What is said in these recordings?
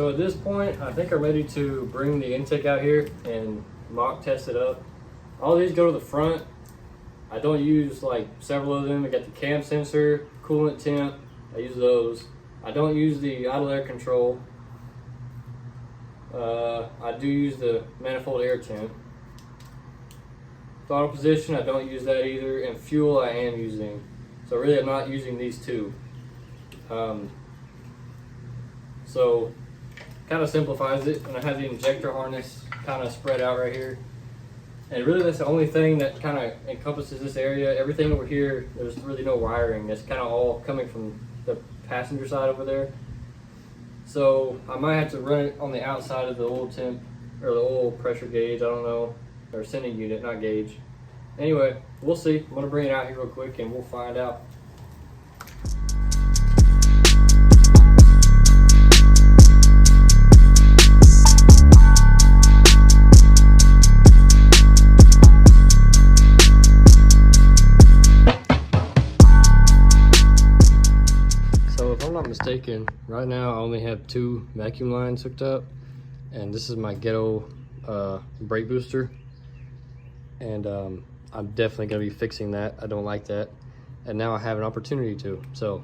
so at this point, I think I'm ready to bring the intake out here and mock test it up. All these go to the front. I don't use like several of them. I got the cam sensor, coolant temp, I use those. I don't use the idle air control. I do use the manifold air temp. Throttle position, I don't use that either, and fuel I am using. So really I'm not using these two. So kind of simplifies it, and I have the injector harness kind of spread out right here. And really that's the only thing that kind of encompasses this area. Everything over here, there's really no wiring. It's kind of all coming from the passenger side over there. So I might have to run it on the outside of the oil temp, or the oil pressure gauge, I don't know, or sending unit, not gauge. Anyway, we'll see. I'm gonna bring it out here real quick and we'll find out. Mistaken, right now I only have 2 vacuum lines hooked up, and this is my ghetto brake booster, and I'm definitely going to be fixing that. I don't like that, and now I have an opportunity to, so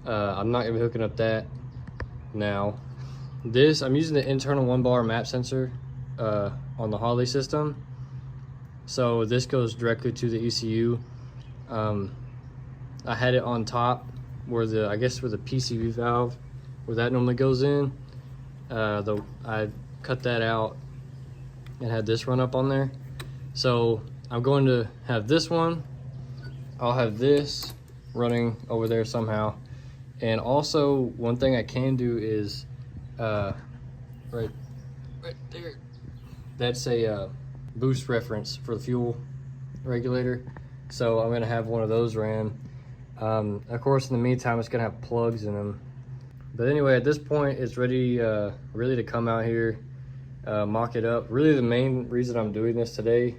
I'm not going to be hooking up that now. This, I'm using the internal 1-bar map sensor on the Harley system, so this goes directly to the ECU. I had it on top where the, I guess where the PCV valve, where that normally goes in. I cut that out and had this run up on there. So I'm going to have this one. I'll have this running over there somehow. And also one thing I can do is, right there, that's a boost reference for the fuel regulator. So I'm gonna have one of those ran. Of course, in the meantime, it's gonna have plugs in them. But anyway, at this point, it's ready, really to come out here, mock it up. Really, the main reason I'm doing this today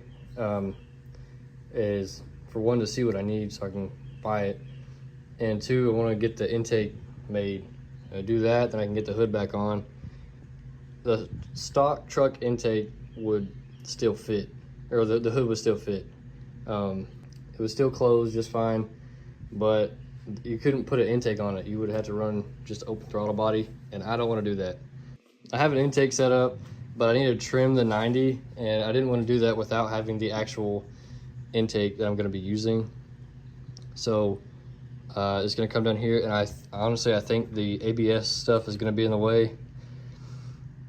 is for one, to see what I need so I can buy it, and two, I want to get the intake made. I do that, then I can get the hood back on. The stock truck intake would still fit, or the hood would still fit. It was still closed just fine, but you couldn't put an intake on it. You would have to run just open throttle body, and I don't want to do that. I have an intake set up, but I need to trim the 90, and I didn't want to do that without having the actual intake that I'm going to be using. So it's going to come down here, and I honestly think the ABS stuff is going to be in the way,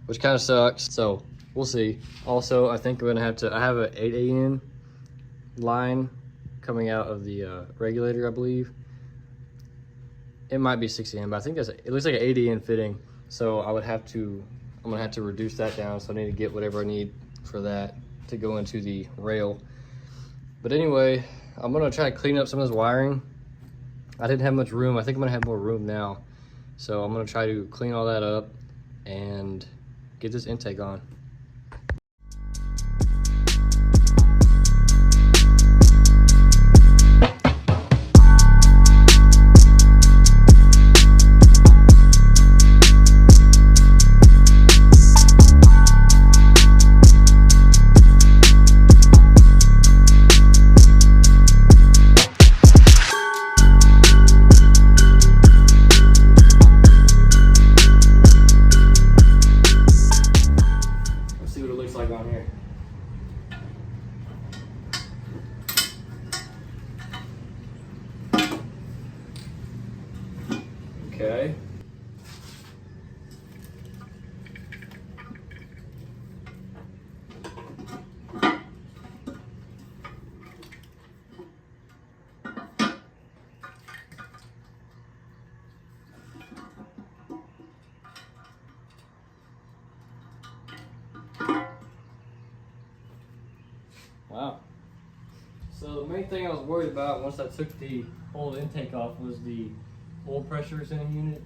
which kind of sucks. So we'll see. Also, I think we're going to have I have an 8AN line coming out of the regulator, I believe. It might be 6AN, but I think it looks like an 8AN fitting. So I'm gonna have to reduce that down. So I need to get whatever I need for that to go into the rail. But anyway, I'm gonna try to clean up some of this wiring. I didn't have much room. I think I'm gonna have more room now. So I'm gonna try to clean all that up and get this intake on. Okay. Wow. So the main thing I was worried about once I took the old intake off was the oil pressure sending unit,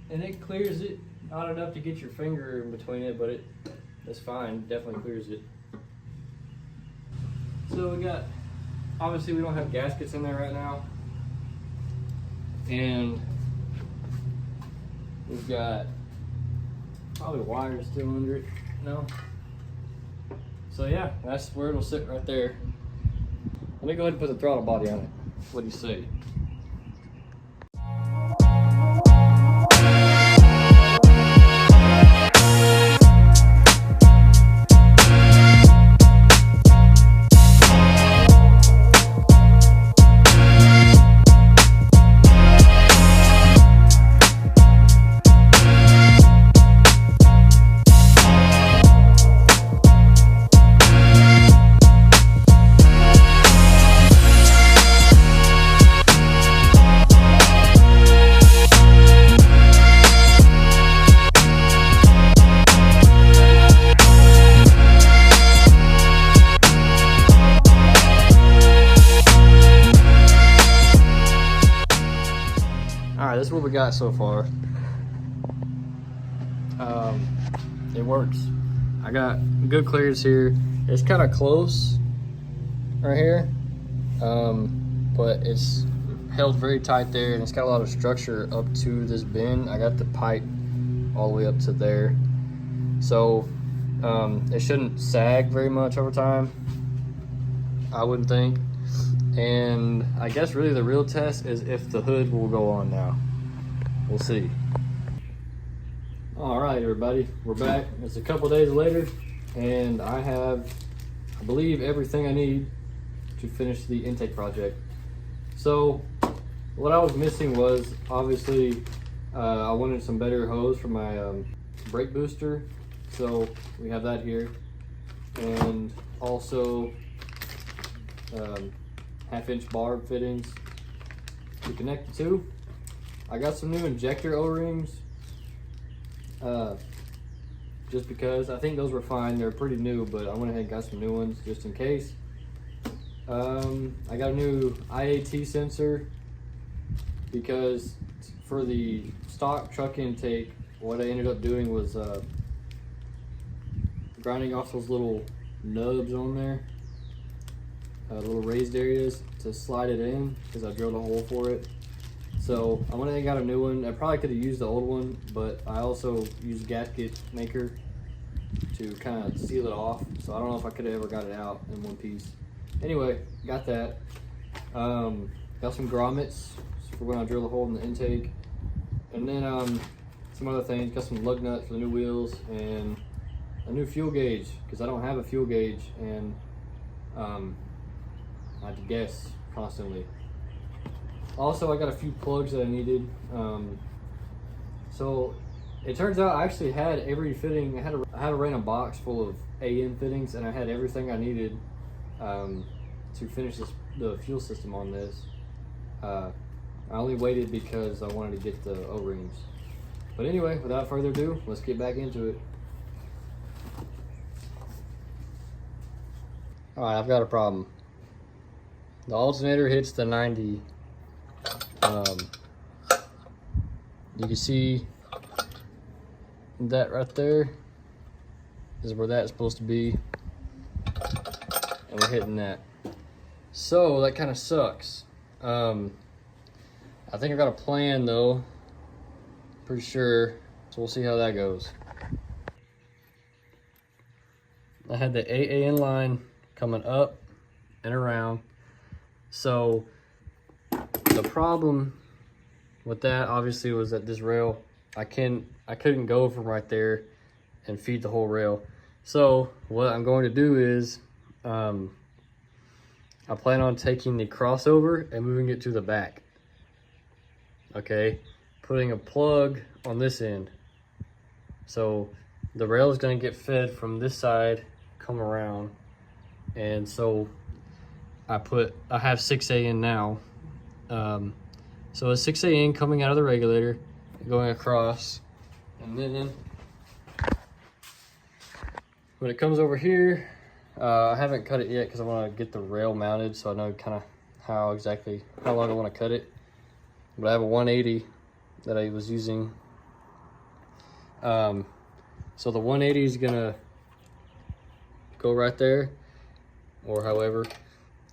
and it clears it. Not enough to get your finger in between it, but it's fine. Definitely clears it. So we got, obviously we don't have gaskets in there right now, and we've got Probably wires still under it. No. So yeah, that's where it'll sit right there. Let me go ahead and put the throttle body on it. What do you say? Alright, this is what we got so far. It works. I got good clearance here. It's kind of close right here, but it's held very tight there, and it's got a lot of structure up to this bend. I got the pipe all the way up to there, so it shouldn't sag very much over time, I wouldn't think. And I guess really the real test is if the hood will go on now. We'll see. All right, everybody, we're back. It's a couple days later, and I have, I believe, everything I need to finish the intake project. So what I was missing was, obviously, I wanted some better hose for my brake booster. So we have that here. And also, 1/2-inch barb fittings to connect the two. I got some new injector O-rings, just because I think those were fine. They're pretty new, but I went ahead and got some new ones just in case. I got a new IAT sensor because for the stock truck intake, what I ended up doing was grinding off those little nubs on there. Little raised areas to slide it in because I drilled a hole for it. So I went ahead and got a new one. I probably could have used the old one, but I also used gasket maker to kind of seal it off. So I don't know if I could have ever got it out in one piece. Anyway, got that. Got some grommets for when I drill a hole in the intake. And then some other things. Got some lug nuts for the new wheels and a new fuel gauge because I don't have a fuel gauge, and I had to guess constantly. Also, I got a few plugs that I needed. So it turns out I actually had every fitting. I had a random box full of AN fittings, and I had everything I needed to finish the fuel system on this. I only waited because I wanted to get the O-rings. But anyway, without further ado, let's get back into it. All right, I've got a problem. The alternator hits the 90. You can see that right there is where that's supposed to be, and we're hitting that. So that kind of sucks. I think I got a plan though, pretty sure. So we'll see how that goes. I had the AAN line coming up and around. So the problem with that obviously was that this rail, I couldn't go from right there and feed the whole rail. So what I'm going to do is I plan on taking the crossover and moving it to the back. Okay, putting a plug on this end. So the rail is going to get fed from this side, come around, and so I have 6A in now. So a 6A in coming out of the regulator, going across, and then when it comes over here, I haven't cut it yet because I want to get the rail mounted so I know kind of how long I want to cut it. But I have a 180 that I was using. So the 180 is gonna go right there, or however,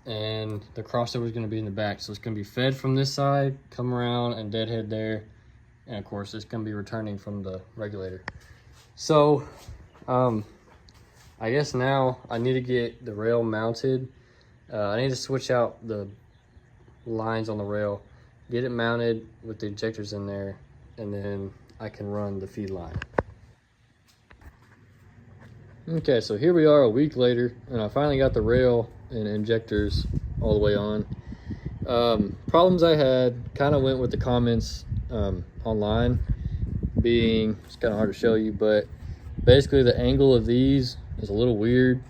and the crossover is gonna be in the back. So it's gonna be fed from this side, come around and deadhead there, and of course it's gonna be returning from the regulator. So, I guess now I need to get the rail mounted. I need to switch out the lines on the rail, get it mounted with the injectors in there, and then I can run the feed line. Okay, so here we are a week later, and I finally got the rail and injectors all the way on. Problems I had kind of went with the comments online, being, it's kind of hard to show you, but basically the angle of these is a little weird.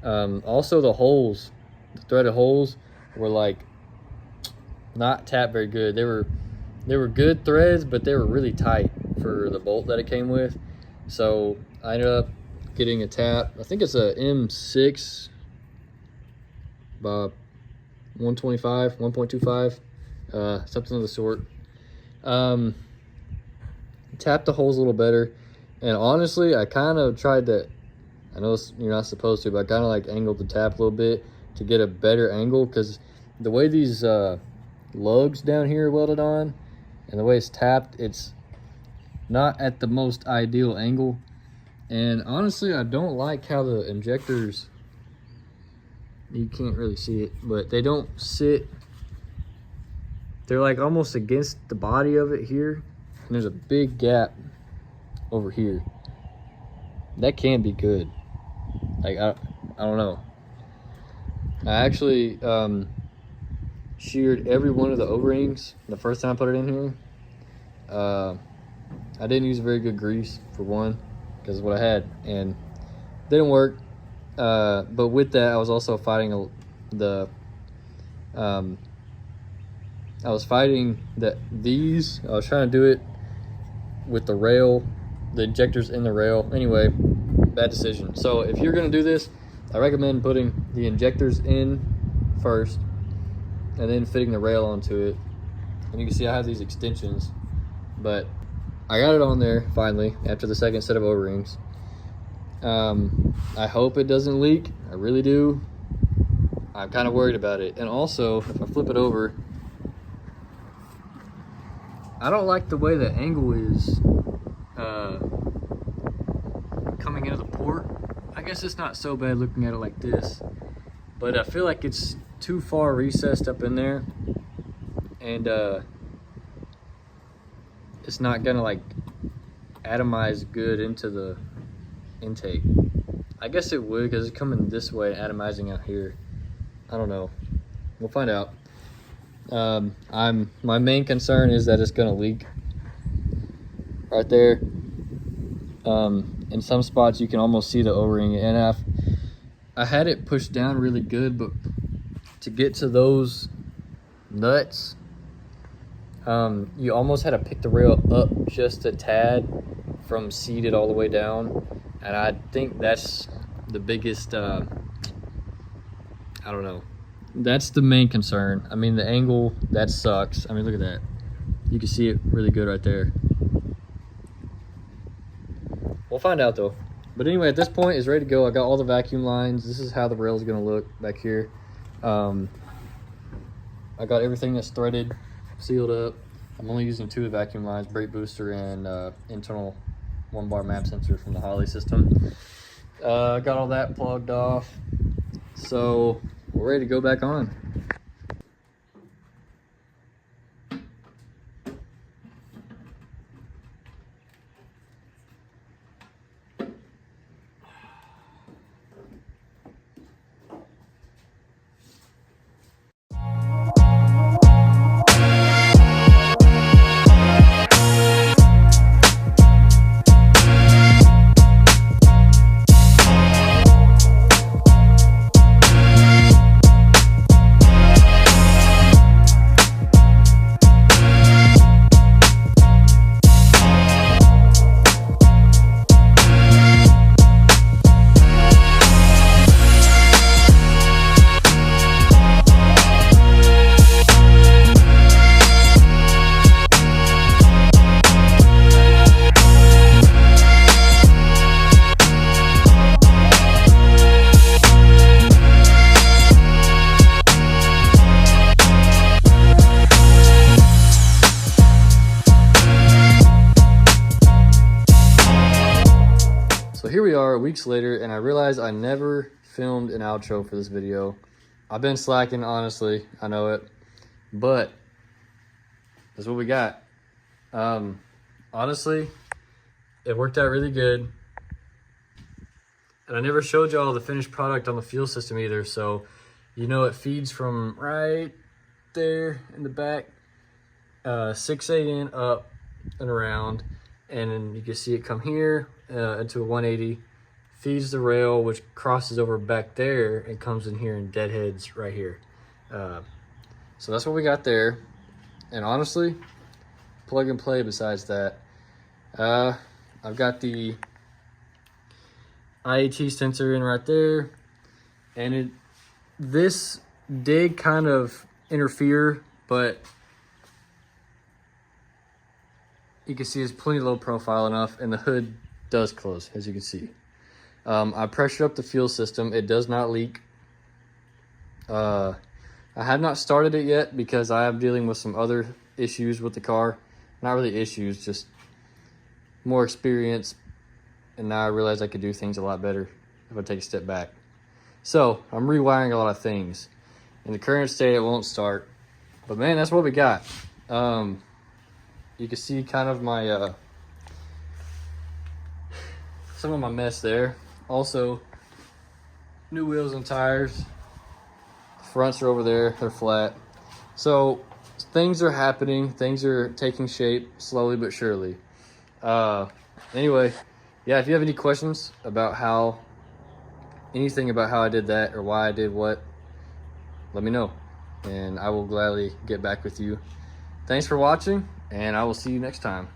Also the holes, the threaded holes were like not tapped very good. They were good threads, but they were really tight for the bolt that it came with. So I ended up getting a tap. I think it's a M6 by 125, 1.25, something of the sort. Tapped the holes a little better, and honestly I kind of tried to, I know you're not supposed to, but I kind of like angled the tap a little bit to get a better angle, because the way these lugs down here are welded on and the way it's tapped, it's not at the most ideal angle. And honestly, I don't like how the injectors, you can't really see it, but they don't sit, they're like almost against the body of it here, and there's a big gap over here. That can be good. Like, I don't know. I actually sheared every one of the O-rings the first time I put it in here. I didn't use very good grease, for one, because of what I had, and didn't work. But with that, I was also fighting I was fighting I was trying to do it with the rail, the injectors in the rail. Anyway, bad decision. So if you're gonna do this, I recommend putting the injectors in first and then fitting the rail onto it. And you can see I have these extensions, but I got it on there finally after the second set of O-rings. I hope it doesn't leak. I really do. I'm kind of worried about it. And also, if I flip it over, I don't like the way the angle is coming into the port. I guess it's not so bad looking at it like this, but I feel like it's too far recessed up in there, and it's not gonna like atomize good into the intake. I guess it would, because it's coming this way, atomizing out here. I don't know. We'll find out. My main concern is that it's gonna leak right there. In some spots you can almost see the O-ring, and I had it pushed down really good, but to get to those nuts, you almost had to pick the rail up just a tad from seated all the way down, and I think that's the biggest, I don't know, that's the main concern. I mean, the angle, that sucks. I mean, look at that. You can see it really good right there. We'll find out though. But anyway, at this point, it's ready to go. I got all the vacuum lines. This is how the rail is gonna look back here. I got everything that's threaded, sealed up. I'm only using 2 vacuum lines, brake booster and internal 1-bar map sensor from the Holley system. Got all that plugged off. So we're ready to go back on. we are weeks later, and I realized I never filmed an outro for this video. I've been slacking, honestly, I know it, but that's what we got. Honestly, it worked out really good. And I never showed y'all the finished product on the fuel system either, so you know it feeds from right there in the back, 6AN up and around, and then you can see it come here into a 180, feeds the rail, which crosses over back there and comes in here and deadheads right here. So that's what we got there. And honestly, plug and play besides that. I've got the IAT sensor in right there, and this did kind of interfere, but you can see it's plenty low profile enough, and the hood does close, as you can see. I pressured up the fuel system. It does not leak. I have not started it yet because I am dealing with some other issues with the car. Not really issues, just more experience. And now I realize I could do things a lot better if I take a step back. So I'm rewiring a lot of things. In the current state, it won't start. But man, that's what we got. You can see kind of my some of my mess there. Also, new wheels and tires. Fronts are over there, they're flat. So things are happening, things are taking shape slowly but surely. Anyway, yeah, if you have any questions about anything about how I did that or why I did what, let me know and I will gladly get back with you. Thanks for watching, and I will see you next time.